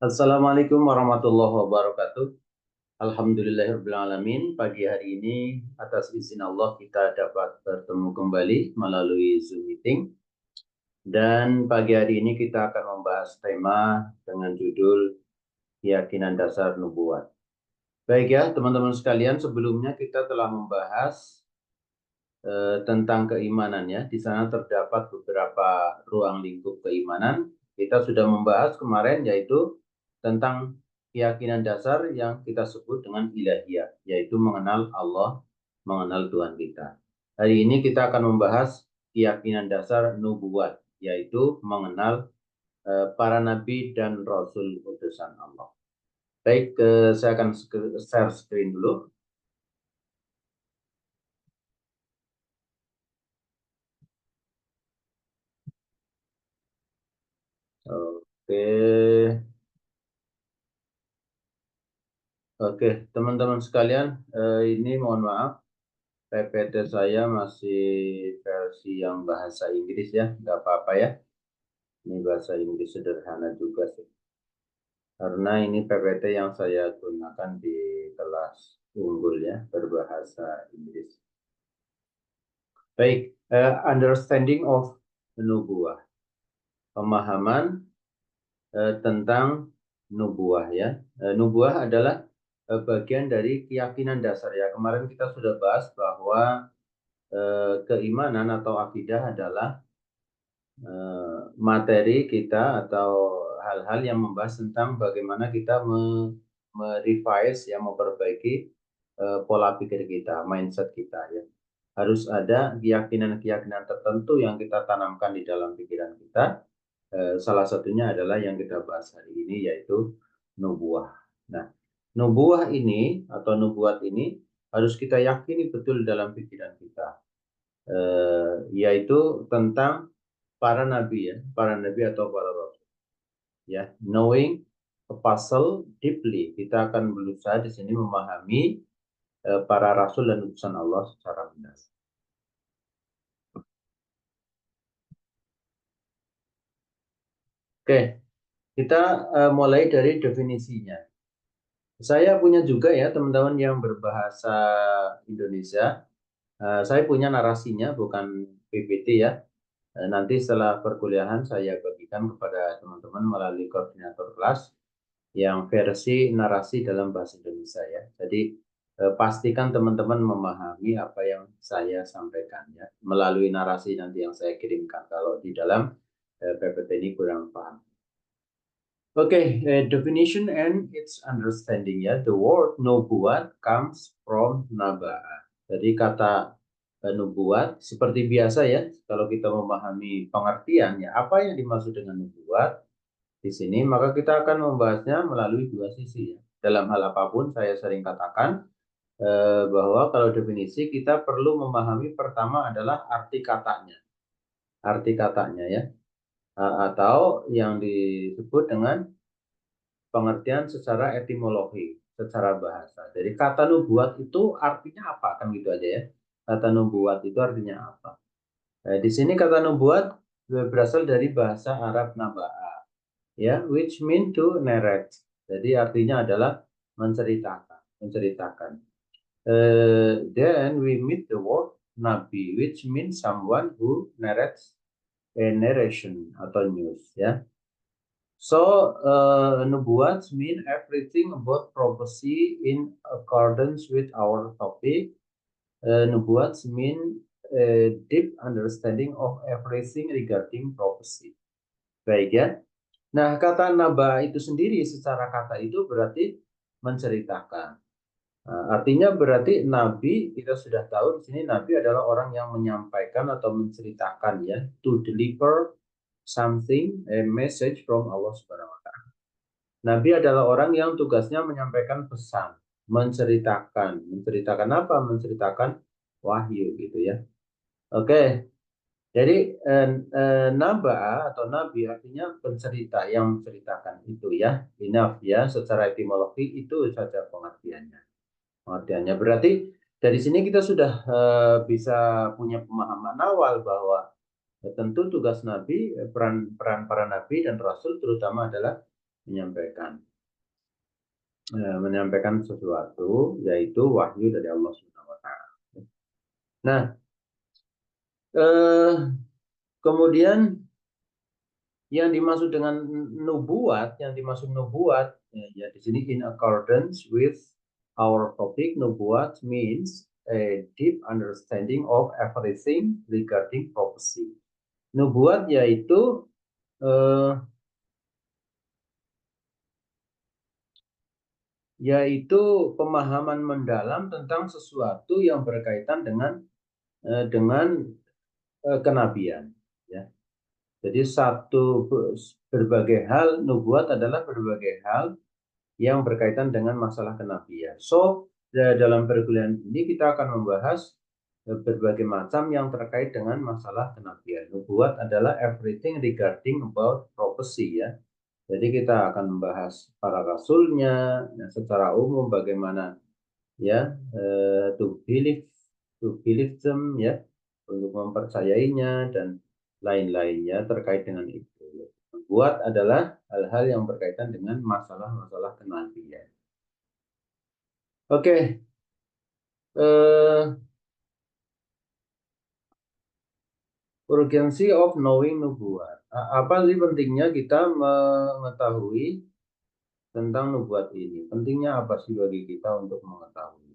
Assalamualaikum warahmatullahi wabarakatuh. Alhamdulillahirabbil alamin. Pagi hari ini atas izin Allah kita dapat bertemu kembali melalui Zoom meeting. Dan pagi hari ini kita akan membahas tema dengan judul keyakinan dasar nubuat. Baik ya, teman-teman sekalian, sebelumnya kita telah membahas tentang keimanan ya. Di sana terdapat beberapa ruang lingkup keimanan. Kita sudah membahas kemarin yaitu tentang keyakinan dasar yang kita sebut dengan ilahiyah, yaitu mengenal Allah, mengenal Tuhan kita. Hari ini kita akan membahas keyakinan dasar nubuat, yaitu mengenal para nabi dan rasul utusan Allah. Baik, saya akan share screen dulu. Oke. Oke, teman-teman sekalian, ini mohon maaf, PPT saya masih versi yang bahasa Inggris ya, nggak apa-apa ya. Ini bahasa Inggris sederhana juga sih. Karena ini PPT yang saya gunakan di kelas unggul ya, berbahasa Inggris. Baik, understanding of nubuah, pemahaman tentang nubuah ya. Nubuah adalah bagian dari keyakinan dasar ya. Kemarin kita sudah bahas bahwa keimanan atau akidah adalah materi kita atau hal-hal yang membahas tentang bagaimana kita merevise ya, memperbaiki pola pikir kita, mindset kita ya. Harus ada keyakinan-keyakinan tertentu yang kita tanamkan di dalam pikiran kita. Salah satunya adalah yang kita bahas hari ini yaitu nubuah. Nah, nubuah ini atau nubuat ini harus kita yakini betul dalam pikiran kita, yaitu tentang para nabi ya, para nabi atau para rasul. Ya, knowing a puzzle deeply, kita akan berusaha di sini memahami para rasul dan utusan Allah secara mendasar. Oke, kita mulai dari definisinya. Saya punya juga ya teman-teman yang berbahasa Indonesia. Saya punya narasinya, bukan PPT ya. Nanti setelah perkuliahan saya bagikan kepada teman-teman melalui koordinator kelas yang versi narasi dalam bahasa Indonesia ya. Jadi pastikan teman-teman memahami apa yang saya sampaikan ya melalui narasi nanti yang saya kirimkan. Kalau di dalam PPT ini kurang paham. Okay, definition and its understanding ya. The word nubuat comes from naba'a. Jadi kata nubuat seperti biasa ya. Kalau kita memahami pengertian ya, apa yang dimaksud dengan nubuat di sini, maka kita akan membahasnya melalui dua sisi ya. Dalam hal apapun saya sering katakan bahwa kalau definisi kita perlu memahami pertama adalah arti katanya. Arti katanya ya. Atau yang disebut dengan pengertian secara etimologi, secara bahasa. Jadi kata nubuat itu artinya apa? Kan gitu aja ya. Kata nubuat itu artinya apa? Di sini kata nubuat berasal dari bahasa Arab naba'a, ya, which mean to narrate. Jadi artinya adalah menceritakan, menceritakan. Then we meet the word nabi, which means someone who narrates a narration atau news, ya. So, nubuat mean everything about prophecy in accordance with our topic. Nubuat mean a deep understanding of everything regarding prophecy. Baik ya. Nah, kata naba itu sendiri secara kata itu berarti menceritakan. Nah, artinya berarti nabi, kita sudah tahu di sini nabi adalah orang yang menyampaikan atau menceritakan ya, to deliver something, a message from Allah Subhanahu wa Ta'ala. Nabi adalah orang yang tugasnya menyampaikan pesan, menceritakan. Menceritakan apa? Menceritakan wahyu gitu ya. Oke, jadi naba atau nabi artinya pencerita yang menceritakan itu ya. Enough ya, secara etimologi itu saja pengertiannya. Pengertiannya berarti dari sini kita sudah bisa punya pemahaman awal bahwa tentu tugas nabi, peran para nabi dan rasul terutama adalah menyampaikan sesuatu, yaitu wahyu dari Allah Subhanahu wa Ta'ala. Nah, kemudian yang dimaksud dengan nubuat, ya di sini in accordance with our topic, nubuat means a deep understanding of everything regarding prophecy. Nubuat yaitu pemahaman mendalam tentang sesuatu yang berkaitan dengan kenabian, ya. Jadi berbagai hal, nubuat adalah berbagai hal yang berkaitan dengan masalah kenabian. So, dalam perkuliahan ini kita akan membahas berbagai macam yang terkait dengan masalah kenabian. Nubuat adalah everything regarding about prophecy, ya. Jadi kita akan membahas para rasulnya, ya, secara umum bagaimana, ya, to believe them, ya, untuk mempercayainya dan lain-lainnya terkait dengan itu. Buat adalah hal-hal yang berkaitan dengan masalah-masalah kenabian. Oke, urgency of knowing nubuat. Apa sih pentingnya kita mengetahui tentang nubuat ini? Pentingnya apa sih bagi kita untuk mengetahui?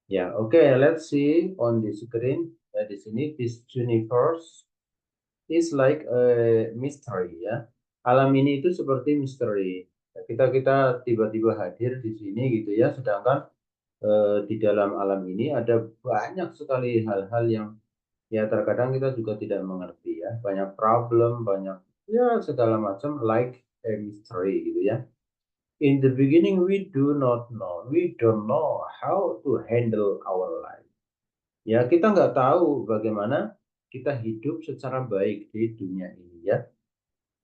Ya, oke, let's see on the screen. Ya, di sini this universe is like a mystery, ya. Alam ini itu seperti misteri. Kita tiba-tiba hadir di sini gitu ya, sedangkan di dalam alam ini ada banyak sekali hal-hal yang ya terkadang kita juga tidak mengerti, ya. Banyak problem, banyak ya segala macam, like a mystery gitu ya. In the beginning we don't know how to handle our life. Ya, kita nggak tahu bagaimana kita hidup secara baik di dunia ini, ya.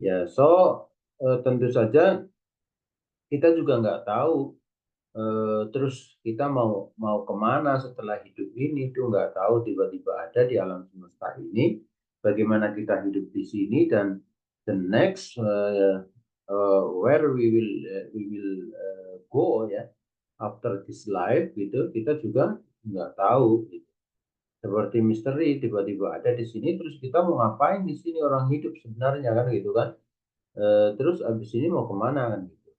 Ya, tentu saja kita juga nggak tahu terus kita mau kemana setelah hidup ini, itu nggak tahu, tiba-tiba ada di alam semesta ini, bagaimana kita hidup di sini, dan the next where we will go, ya, after this life gitu, kita juga nggak tahu gitu. Seperti misteri, tiba-tiba ada di sini, terus kita mau ngapain di sini, orang hidup sebenarnya kan gitu kan. Terus abis ini mau kemana kan gitu.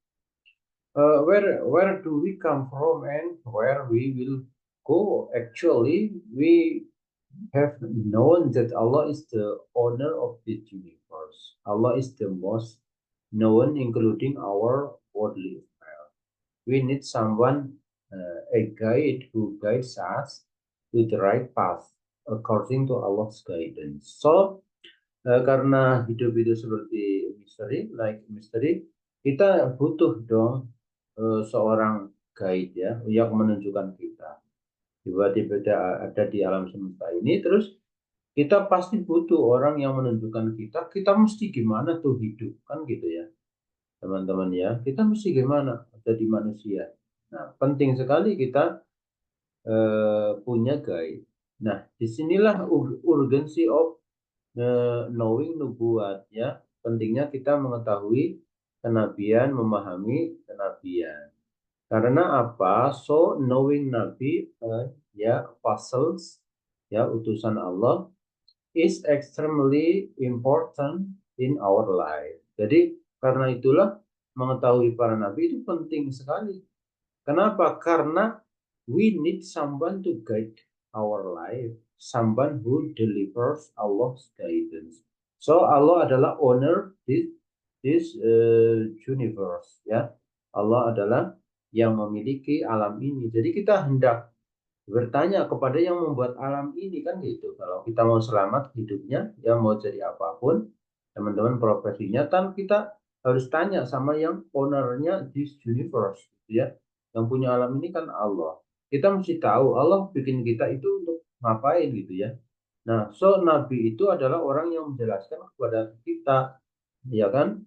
Where do we come from and where we will go? Actually, we have known that Allah is the owner of this universe. Allah is the most known, including our worldly affairs. We need someone, a guide who guides us to the right path according to Allah's guidance. So, karena hidup itu seperti misteri, like misteri, kita butuh dong seorang guide, ya, yang menunjukkan kita. Tiba-tiba ada di alam semesta ini, terus kita pasti butuh orang yang menunjukkan kita mesti gimana tuh hidup, kan gitu ya, teman-teman, ya. Kita mesti gimana jadi manusia. Nah, penting sekali kita punya guide. Nah, disinilah urgency of knowing nubuat, ya. Pentingnya kita mengetahui kenabian, memahami kenabian. Karena apa? So knowing nabi, ya, apostles, ya, utusan Allah, is extremely important in our life. Jadi karena itulah mengetahui para nabi itu penting sekali. Kenapa? Karena we need someone to guide our life, someone who delivers Allah's guidance. So Allah adalah owner this universe, ya. Allah adalah yang memiliki alam ini. Jadi kita hendak bertanya kepada yang membuat alam ini, kan gitu. Kalau kita mau selamat hidupnya, ya, mau jadi apapun, teman-teman, profesinya, kan kita harus tanya sama yang ownernya this universe, gitu ya. Yang punya alam ini kan Allah. Kita mesti tahu Allah bikin kita itu untuk ngapain gitu ya. Nah, so Nabi itu adalah orang yang menjelaskan kepada kita, ya kan,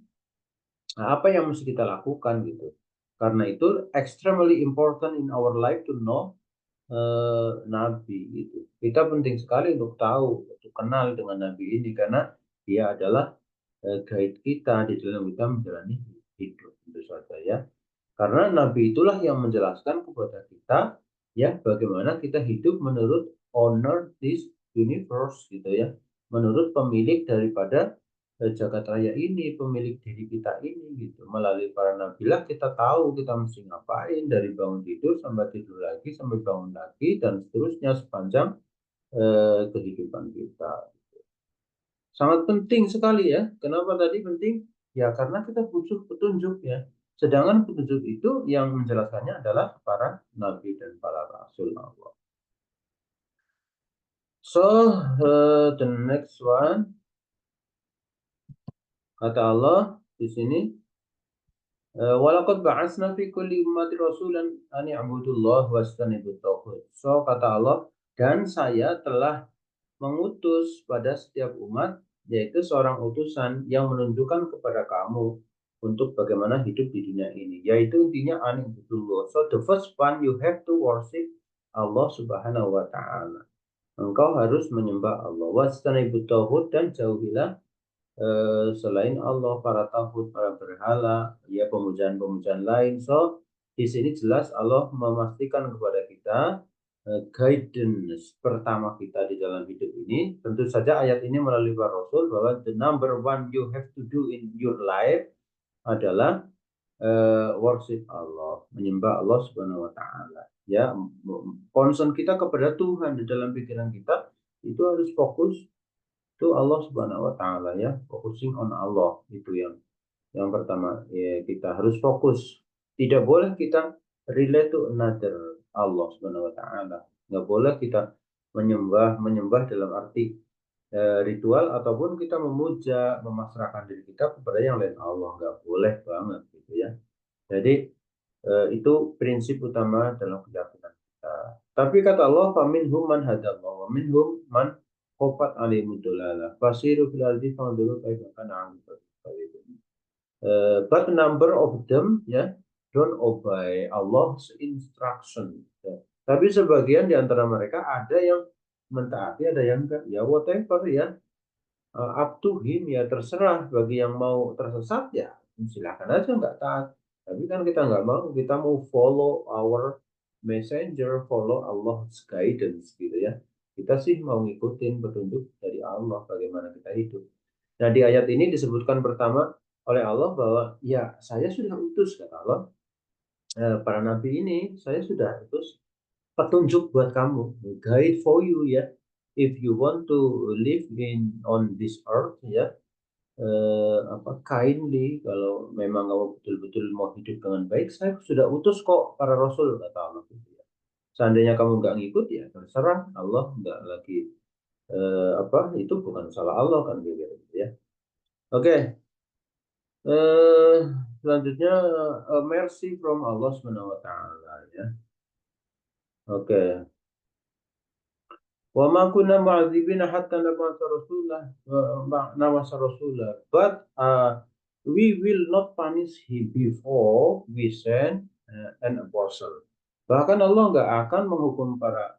nah, apa yang mesti kita lakukan gitu. Karena itu extremely important in our life to know Nabi gitu. Kita penting sekali untuk tahu, untuk kenal dengan Nabi ini, karena dia adalah guide kita di dalam kita menjalani hidup. hidup, tentu saja ya. Karena Nabi itulah yang menjelaskan kepada kita ya bagaimana kita hidup menurut owner this universe gitu ya. Menurut pemilik daripada jagat raya ini, pemilik diri kita ini gitu. Melalui para nabi lah kita tahu kita mesti ngapain dari bangun tidur sampai tidur lagi sampai bangun lagi dan seterusnya sepanjang kehidupan kita. Sangat penting sekali ya. Kenapa tadi penting? Ya karena kita butuh petunjuk ya. Sedangkan petunjuk itu yang menjelaskannya adalah para nabi dan para rasul Allah. So, the next one, kata Allah di sini, walaqad ba'atsna fi kulli ummati rasulan an i'budullah wajtanibut taghut. So, kata Allah, dan saya telah mengutus pada setiap umat, yaitu seorang utusan yang menunjukkan kepada kamu untuk bagaimana hidup di dunia ini, yaitu intinya anibudullah. So the first one you have to worship Allah Subhanahu wa taala. Engkau harus menyembah Allah. Wastanibut tauhid, dan jauhilah selain Allah para tauhid, para berhala, ya pemujaan-pemujaan lain. So di sini jelas Allah memastikan kepada kita guidance pertama kita di dalam hidup ini. Tentu saja ayat ini melalui para rasul bahwa the number one you have to do in your life adalah worship Allah, menyembah Allah Subhanahu wa taala. Ya, concern kita kepada Tuhan di dalam pikiran kita itu harus fokus to Allah Subhanahu wa taala ya, focusing on Allah itu yang pertama ya, kita harus fokus. Tidak boleh kita relate to another Allah Subhanahu wa taala. Nggak boleh kita menyembah dalam arti ritual ataupun kita memuja, memasrahkan diri kita kepada yang lain Allah. Nggak boleh banget gitu ya. Jadi itu prinsip utama dalam keyakinan kita. Tapi kata Allah, faminhum man hadallah wa minhum man qafat alaihimud dalalah. Fasiru fil ardi fanzuru kaifa kana 'aqibatul kafirin. But a number of them ya don't obey Allah's instruction. Ya. Tapi sebagian di antara mereka ada yang mentaati, ada yang enggak. Ya whatever ya, up to him ya, terserah. Bagi yang mau tersesat ya silakan aja nggak taat. Tapi kan kita nggak mau, kita mau follow our messenger, follow Allah's guidance gitu ya. Kita sih mau ngikutin petunjuk dari Allah bagaimana kita hidup. Nah, di ayat ini disebutkan pertama oleh Allah bahwa ya saya sudah utus, kata Allah, para nabi ini saya sudah utus petunjuk buat kamu, guide for you ya. If you want to live on this earth ya, kindly, kalau memang kamu betul-betul mau hidup dengan baik, saya sudah utus kok para rasul, kata Allah gitu ya. Seandainya kamu nggak ngikut ya terserah, Allah nggak lagi itu bukan salah Allah kan gitu ya. Oke. Selanjutnya mercy from Allah Subhanahu wa taala ya. Oke. Wa ma kunna mu'adzibina hatta nab'atha rasulah. But we will not punish him before we send an apostle. Bahkan Allah nggak akan menghukum para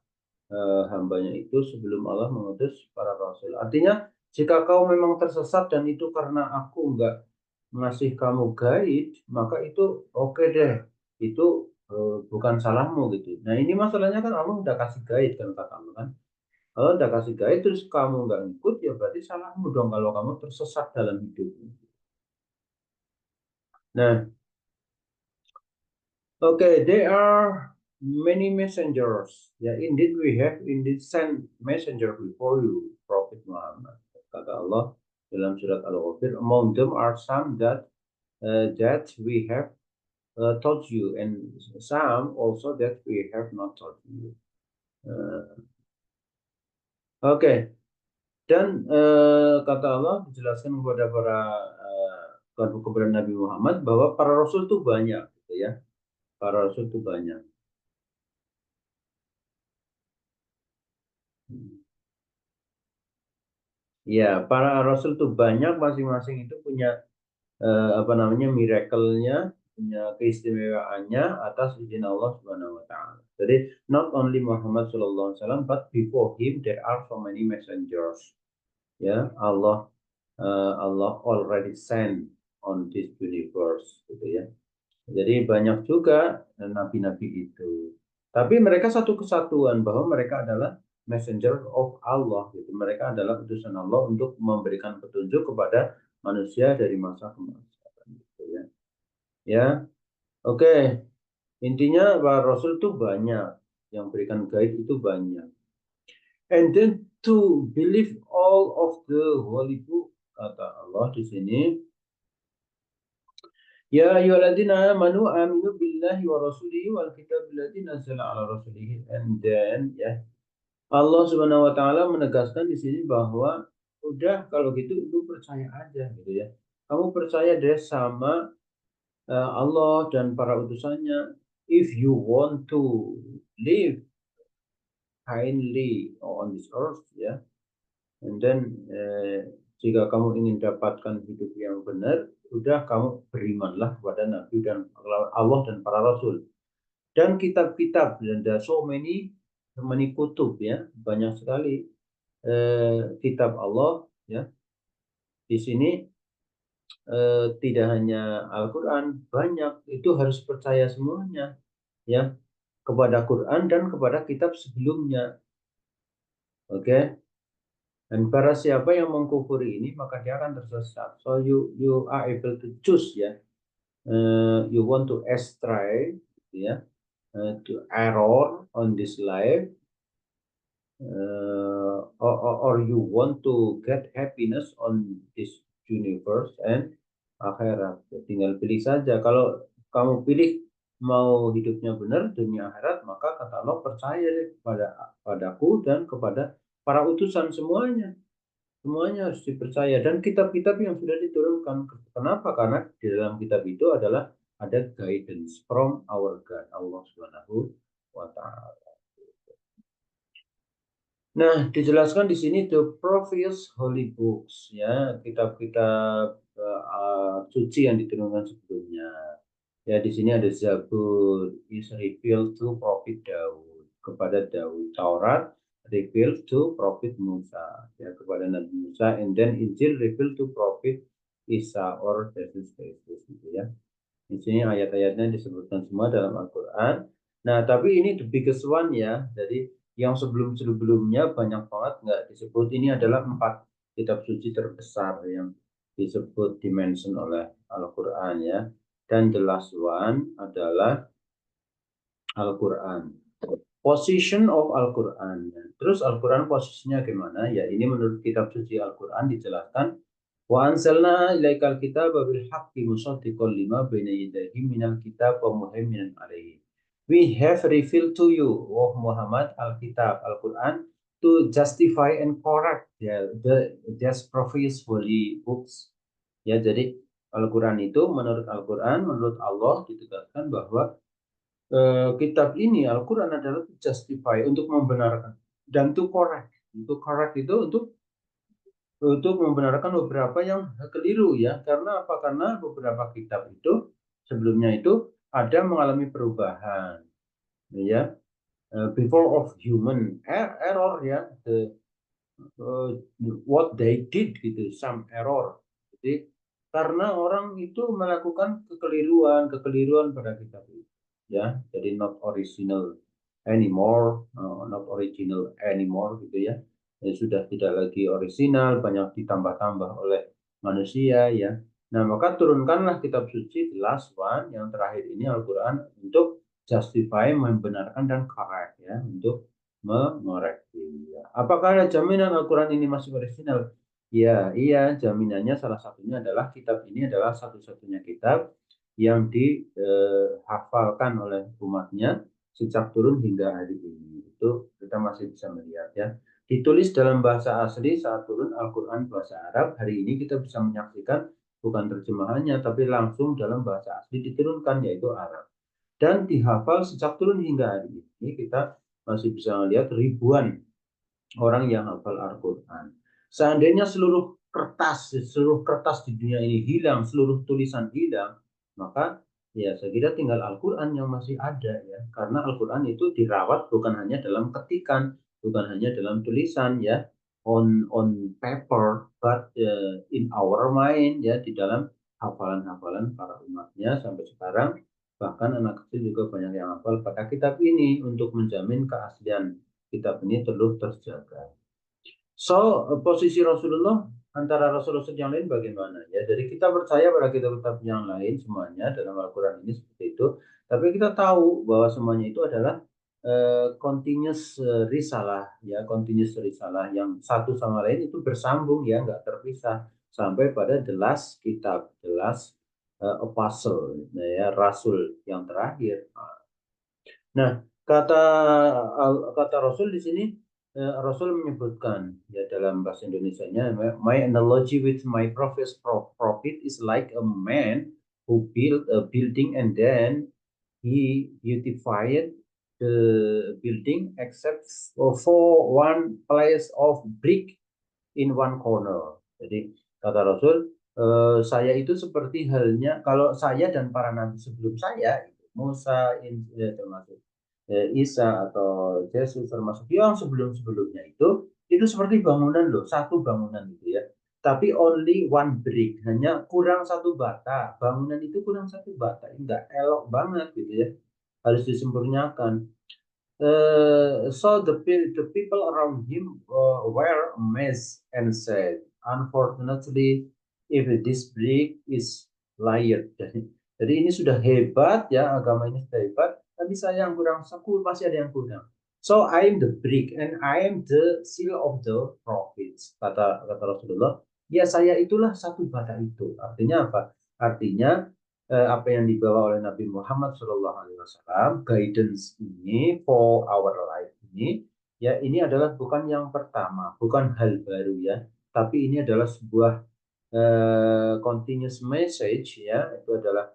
hambanya itu sebelum Allah mengutus para rasul. Artinya, jika kau memang tersesat dan itu karena aku nggak ngasih kamu guide, maka itu oke deh. Itu bukan salahmu gitu. Nah ini masalahnya kan Allah udah kasih guide kan, kata Allah kan. Kalau udah kasih guide terus kamu nggak ikut ya berarti salahmu dong kalau kamu tersesat dalam hidup. Nah, okay, there are many messengers. Ya, indeed we have indeed sent messenger before you, Prophet Muhammad. Kata Allah dalam surat Al-Ghafir, among them are some that we have taught you, and some also that we have not taught you. Oke. Dan kata Allah dijelaskan kepada kepada Nabi Muhammad bahwa para rasul itu banyak, gitu ya. Para rasul itu banyak. Ya, para rasul itu banyak, masing-masing itu punya miracle-nya, punya keistimewaannya atas izin Allah Subhanahu wa taala. Jadi not only Muhammad sallallahu alaihi wasallam but before him there are so many messengers. Ya, Allah already sent on this universe, gitu ya. Jadi banyak juga nabi-nabi itu. Tapi mereka satu kesatuan bahwa mereka adalah messenger of Allah, gitu. Mereka adalah utusan Allah untuk memberikan petunjuk kepada manusia dari masa ke masa, gitu ya. Ya, oke. Intinya para Rasul itu banyak, yang berikan guide itu banyak. And then to believe all of the holy book, kata Allah di sini. Ya ayyuhalladzina amanu aminu billahi wa rasulihi wal kitabil ladzi nazzala ala rasulihi. And then ya, Allah Subhanahu wa taala menegaskan di sini bahwa udah kalau gitu lu percaya aja gitu ya. Kamu percaya deh sama Allah dan para utusannya. If you want to live kindly on this earth ya. And then jika kamu ingin dapatkan hidup yang benar, udah kamu berimanlah kepada Nabi dan Allah dan para Rasul. Dan kitab-kitab, dan there are so many kutub ya, banyak sekali kitab Allah ya. Di sini tidak hanya Al-Quran, banyak, itu harus percaya semuanya ya, kepada Quran dan kepada kitab sebelumnya. Oke. Dan para siapa yang mengkufuri ini maka dia akan tersesat. So you are able to choose ya. You want to astray ya, to error on this life, or you want to get happiness on this universe and akhirat. Ya, tinggal pilih saja. Kalau kamu pilih mau hidupnya benar dunia akhirat, maka kata Allah percaya deh padaku dan kepada para utusan semuanya. Semuanya harus dipercaya dan kitab-kitab yang sudah diturunkan. Kenapa? Karena di dalam kitab itu adalah ada guidance from our God, Allah Subhanahu wa taala. Nah, dijelaskan di sini the previous holy books ya, kitab-kitab suci yang diturunkan sebelumnya. Ya, di sini ada Zabur is revealed to Prophet Daud, kepada Daud. Taurat revealed to Prophet Musa, ya, kepada Nabi Musa. And then Injil revealed to Prophet Isa or Jesus Kristus, gitu ya. Di sini ayat-ayatnya disebutkan semua dalam Al-Quran. Nah, tapi ini the biggest one ya. Jadi yang sebelum-sebelumnya banyak banget nggak disebut. Ini adalah 4 kitab suci terbesar yang disebut, dimention oleh Al-Quran ya. Dan the last one adalah Al-Quran. Position of Al-Quran. Terus Al-Quran posisinya gimana? Ya, ini menurut kitab suci Al-Quran dijelaskan. Wa anzalna ilaikal kitaba bil haqqi musaddiqan lima baina yadayhi minal kitab wa muhaiminan alaihi. We have revealed to you, wahai Muhammad, Al-Kitab, Al-Quran, to justify and correct the just previous holy books. Ya, jadi Al-Quran itu menurut Al-Quran, menurut Allah ditegaskan bahwa kitab ini Al-Quran adalah to justify, untuk membenarkan, dan to correct. Untuk correct itu untuk membenarkan beberapa yang keliru ya. Karena apa? Karena beberapa kitab itu sebelumnya itu ada mengalami perubahan ya, before of human error ya, what they did gitu, some error. Jadi karena orang itu melakukan kekeliruan pada kitab itu ya, jadi not original anymore, not original anymore gitu ya. Ya sudah tidak lagi original, banyak ditambah-tambah oleh manusia ya. Nah, maka turunkanlah kitab suci, the last one, yang terakhir ini Al-Quran, untuk justify, membenarkan dan correct ya, untuk mengoreksi ya. Apakah ada jaminan Al-Quran ini masih original? Ya, iya, jaminannya salah satunya adalah kitab ini adalah satu-satunya kitab yang dihafalkan oleh umatnya sejak turun hingga hari ini. Itu kita masih bisa melihat ya. Ditulis dalam bahasa asli saat turun Al-Quran bahasa Arab. Hari ini kita bisa menyaksikan bukan terjemahannya, tapi langsung dalam bahasa asli diturunkan, yaitu Arab. Dan dihafal sejak turun hingga hari ini, kita masih bisa melihat ribuan orang yang hafal Al-Quran. Seandainya seluruh kertas di dunia ini hilang, seluruh tulisan hilang, maka ya saya kira tinggal Al-Quran yang masih ada ya. Karena Al-Quran itu dirawat bukan hanya dalam ketikan, bukan hanya dalam tulisan ya, on paper, but in our mind ya, di dalam hafalan-hafalan para umatnya sampai sekarang. Bahkan anak kecil juga banyak yang hafal pada kitab ini. Untuk menjamin keaslian kitab ini perlu terjaga. So, posisi Rasulullah antara Rasul-Rasul yang lain bagaimana? Ya, jadi kita percaya pada kitab-kitab yang lain semuanya dalam Al-Quran ini seperti itu. Tapi kita tahu bahwa semuanya itu adalah continuous risalah, ya, continuous risalah yang satu sama lain itu bersambung, ya, nggak terpisah sampai pada the last kitab, the last apostle, ya, Rasul yang terakhir. Nah, kata Rasul di sini, Rasul menyebutkan, ya, dalam bahasa Indonesianya, my analogy with my prophet is like a man who built a building and then he beautified the building except for one place of brick in one corner. Jadi kata Rasul, saya itu seperti halnya kalau saya dan para nabi sebelum saya, Musa, termasuk Isa atau Yesus, termasuk yang sebelum-sebelumnya itu seperti bangunan loh, satu bangunan gitu ya. Tapi only one brick, hanya kurang satu bata. Bangunan itu kurang satu bata, enggak elok banget gitu ya. Harus disempurnakan. So the people around him were amazed and said, "Unfortunately, if this brick is liar." Jadi ini sudah hebat ya, agama ini sudah hebat, tapi saya yang kurang satu, masih ada yang kurang. So I am the brick and I am the seal of the prophets. Kata Rasulullah, ya saya itulah satu bata itu. Artinya apa? Artinya apa yang dibawa oleh Nabi Muhammad SAW, guidance ini for our life ini, ya, ini adalah bukan yang pertama, bukan hal baru ya, tapi ini adalah sebuah continuous message, ya, itu adalah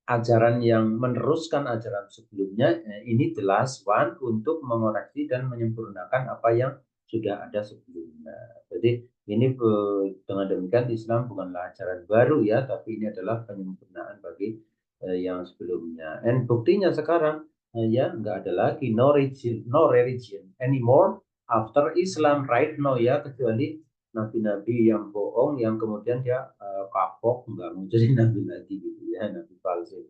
ajaran yang meneruskan ajaran sebelumnya. Ini the last one untuk mengoreksi dan menyempurnakan apa yang sudah ada sebelumnya. Jadi ini dengan demikian Islam bukanlah ajaran baru ya, tapi ini adalah penyempurnaan bagi yang sebelumnya. Dan buktinya sekarang ya nggak ada lagi no religion anymore after Islam right now ya, kecuali nabi-nabi yang bohong yang kemudian dia kapok nggak mau jadi nabi lagi gitu ya, nabi palsu.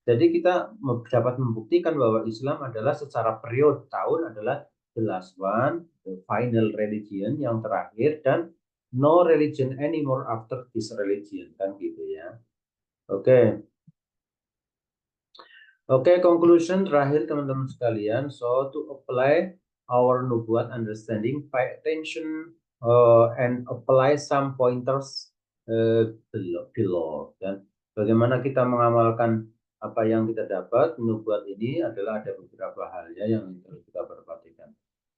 Jadi kita dapat membuktikan bahwa Islam adalah secara periode tahun adalah the last one, the final religion yang terakhir, dan no religion anymore after this religion, kan gitu ya. Oke. Oke, conclusion terakhir teman-teman sekalian. So to apply our nubuat understanding, pay attention and apply some pointers below. Dan bagaimana kita mengamalkan apa yang kita dapat nubuat ini adalah ada beberapa hal ya yang harus kita perhatikan.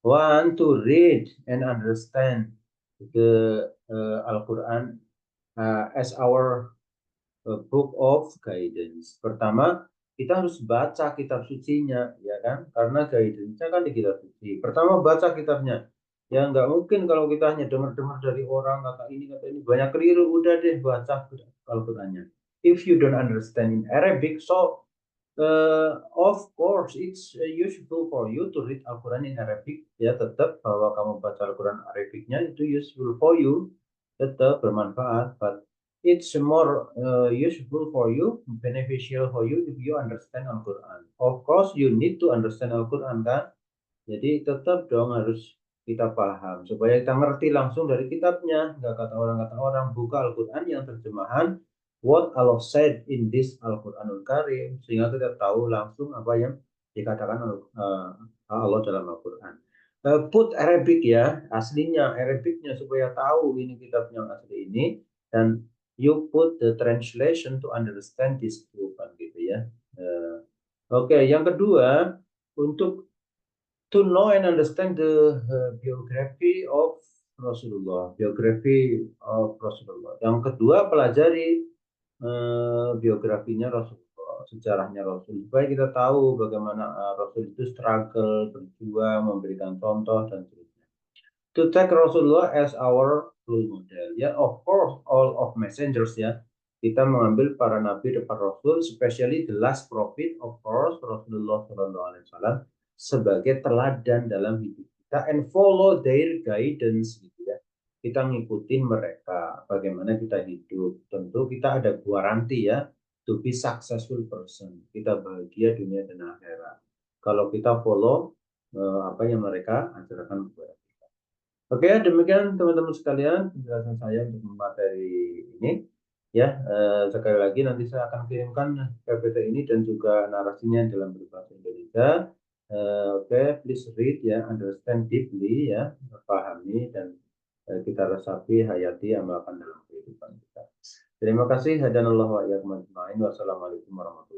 One, to read and understand the Al-Quran as our book of guidance. Pertama, kita harus baca kitab sucinya, ya kan? Karena guidance-nya kan di kitab suci. Pertama, baca kitabnya. Ya nggak mungkin kalau kita hanya dengar-dengar dari orang kata ini banyak keliru. Udah deh baca Al-Qurannya. If you don't understand in Arabic, so of course it's useful for you to read Al-Quran in Arabic. Ya tetap bahwa kamu baca Al-Quran Arabiknya itu useful for you, tetap bermanfaat. But it's more useful for you, beneficial for you if you understand Al-Quran. Of course you need to understand Al-Quran kan. Jadi tetap dong harus kita paham supaya kita ngerti langsung dari kitabnya. Nggak kata orang buka Al-Quran yang terjemahan what Allah said in this Al-Quranul Karim, sehingga kita tahu langsung apa yang dikatakan Allah dalam Al-Quran. Put Arabic ya, aslinya Arabicnya supaya tahu ini kitab yang asli ini, dan you put the translation to understand this book kan gitu ya. Oke, yang kedua, untuk to know and understand the biography of Rasulullah, biografi of Rasulullah. Yang kedua, pelajari biografinya Rasulullah, sejarahnya Rasul, supaya kita tahu bagaimana Rasul itu struggle, berjuang, memberikan contoh dan seterusnya. To take Rasulullah as our role model. Ya, of course, all of messengers ya. Kita mengambil para nabi dan para rasul, especially the last prophet, of course, Rasulullah SAW, sebagai teladan dalam hidup kita and follow their guidance gitu ya. kita ngikutin mereka, bagaimana kita hidup. Tentu kita ada garansi ya, to be successful person. Kita bahagia dunia dan akhirat. Kalau kita follow apa yang mereka ajarkan kepada kita. Oke, demikian teman-teman sekalian penjelasan saya untuk materi ini. Ya, sekali lagi nanti saya akan kirimkan PPT ini dan juga narasinya dalam berbahasa Indonesia. Oke, please read ya, understand deeply ya, pahami dan kita resapi, hayati, amalkan dalam kehidupan kita. Terima kasih. Hadanallahu wa iyyakum ajma'in. Wassalamualaikum warahmatullahi wabarakatuh.